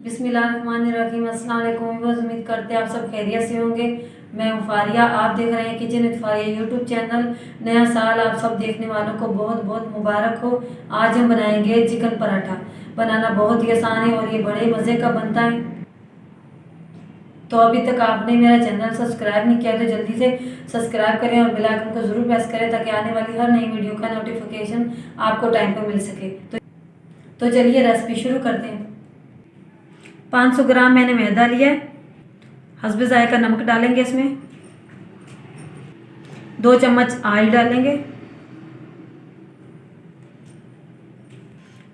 बिस्मिल्लाहिर्रहमानिर्रहीम। अस्सलाम वालेकुम। उम्मीद करते हैं आप सब खैरियत से होंगे। मैं हूँ फारिया, आप देख रहे हैं kitchen with Faria YouTube channel. नया साल आप सब देखने वालों को बहुत बहुत मुबारक हो। आज हम बनाएंगे चिकन पराठा। बनाना बहुत ही आसान है और ये बड़े मज़े का बनता है। तो अभी तक आपने मेरा चैनल सब्सक्राइब नहीं किया तो जल्दी से सब्सक्राइब करें और बेल आइकन को ज़रूर प्रेस करें ताकि आने वाली हर नई वीडियो का नोटिफिकेशन आपको टाइम पर मिल सके। तो चलिए रेसिपी शुरू करते हैं। 500 ग्राम मैंने मैदा लिया है। हस्बे जायका नमक डालेंगे इसमें। 2 चम्मच ऑयल डालेंगे।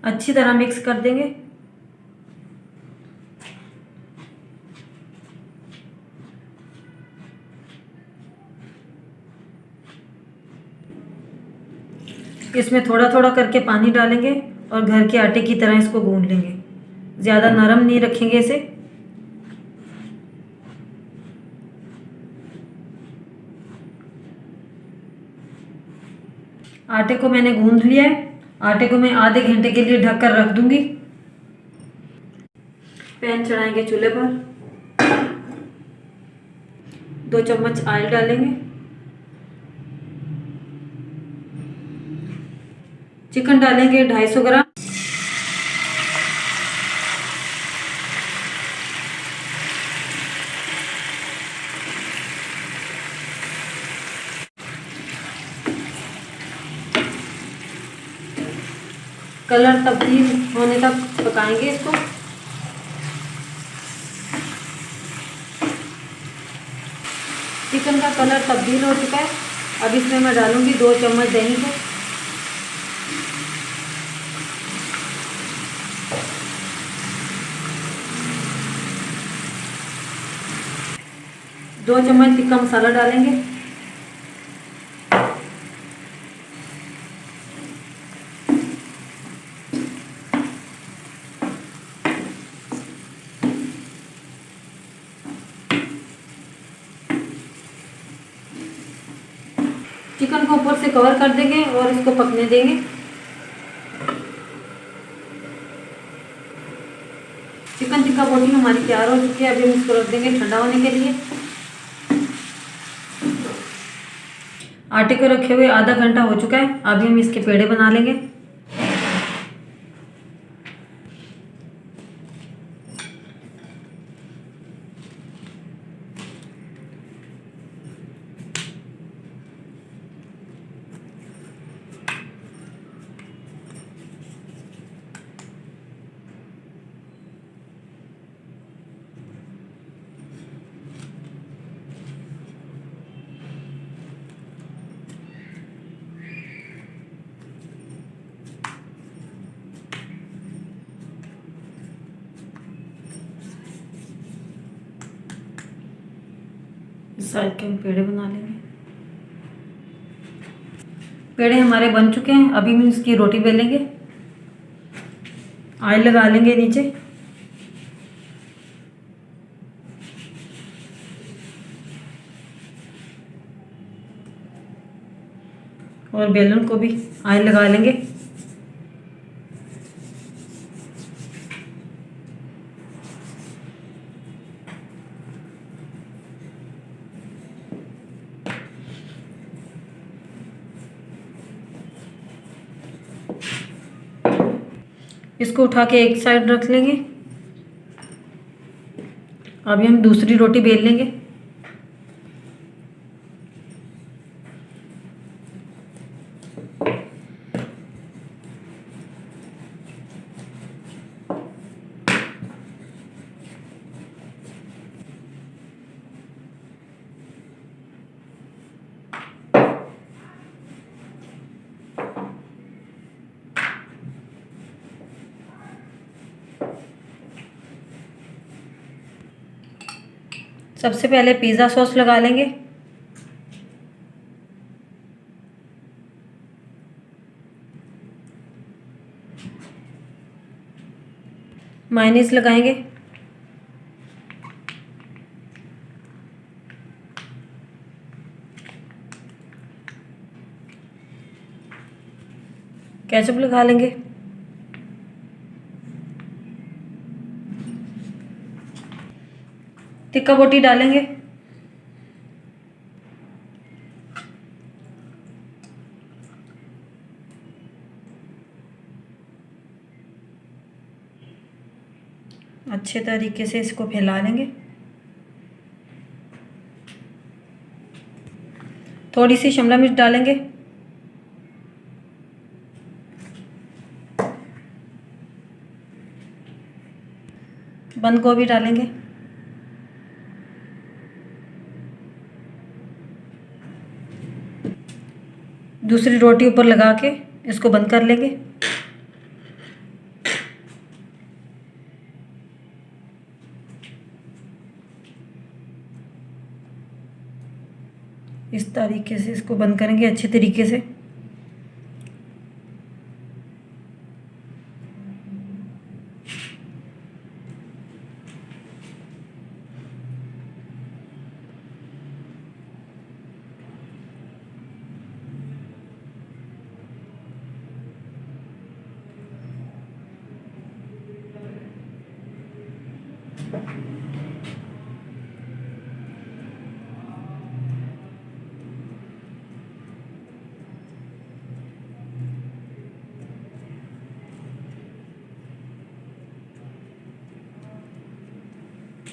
अच्छी तरह मिक्स कर देंगे। इसमें थोड़ा थोड़ा करके पानी डालेंगे और घर के आटे की तरह इसको गूंद लेंगे। ज़्यादा नरम नहीं रखेंगे इसे। आटे को मैंने गूंद लिया है। आटे को मैं आधे घंटे के लिए ढककर रख दूंगी। पैन चढ़ाएंगे चूल्हे पर। 2 चम्मच ऑयल डालेंगे। चिकन डालेंगे 250 ग्राम। कलर तब्दील होने तक पकाएंगे इसको। चिकन का कलर तब्दील हो चुका है। अब इसमें मैं डालूंगी 2 चम्मच दही को। दो चम्मच टिक्का मसाला डालेंगे। चिकन को ऊपर से कवर कर देंगे और इसको पकने देंगे। चिकन टिक्का बोटी हमारी तैयार हो चुकी है। अभी हम इसको रख देंगे ठंडा होने के लिए। आटे को रखे हुए आधा घंटा हो चुका है। अभी हम इसके पेड़े बना लेंगे। इस साइड के हम पेड़े बना लेंगे। पेड़े हमारे बन चुके हैं। अभी हम इसकी रोटी बेलेंगे। ऑयल लगा लेंगे नीचे। और बेलन को भी ऑयल लगा लेंगे। इसको उठा के एक साइड रख लेंगे। अभी हम दूसरी रोटी बेल लेंगे। सबसे पहले पिज़्ज़ा सॉस लगा लेंगे। मायोनीज लगाएंगे। केचप लगा लेंगे। टिक्का बोटी डालेंगे। अच्छे तरीके से इसको फैला लेंगे। थोड़ी सी शिमला मिर्च डालेंगे। बंद गोभी डालेंगे। दूसरी रोटी ऊपर लगा के इसको बंद कर लेंगे। इस तरीके से इसको बंद करेंगे अच्छे तरीके से।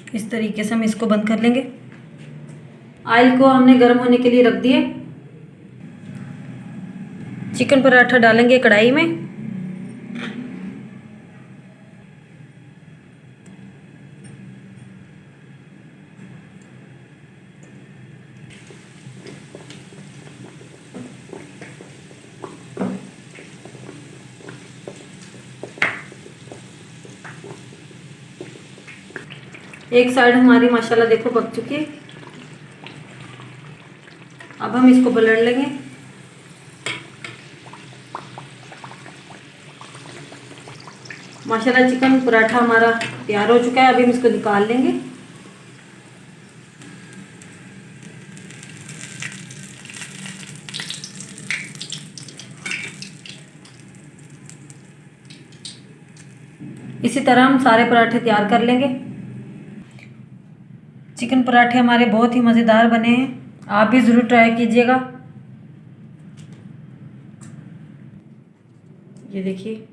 इस तरीके से हम इसको बंद कर लेंगे। ऑयल को हमने गर्म होने के लिए रख दिए। चिकन पराठा डालेंगे कढ़ाई में। एक साइड हमारी माशाल्लाह देखो पक चुकी है। अब हम इसको पलट लेंगे। माशाल्लाह चिकन पराठा हमारा तैयार हो चुका है। अभी हम इसको निकाल लेंगे। इसी तरह हम सारे पराठे तैयार कर लेंगे। चिकन पराठे हमारे बहुत ही मज़ेदार बने हैं। आप भी ज़रूर ट्राई कीजिएगा। ये देखिए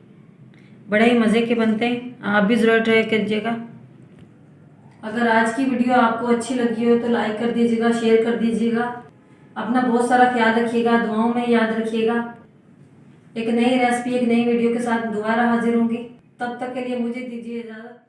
बड़े ही मज़े के बनते हैं। आप भी ज़रूर ट्राई कीजिएगा। अगर आज की वीडियो आपको अच्छी लगी हो तो लाइक कर दीजिएगा, शेयर कर दीजिएगा। अपना बहुत सारा ख्याल रखिएगा, दुआओं में याद रखिएगा। एक नई रेसिपी, एक नई वीडियो के साथ दोबारा हाजिर होंगी। तब तक के लिए मुझे दीजिए इजाज़त।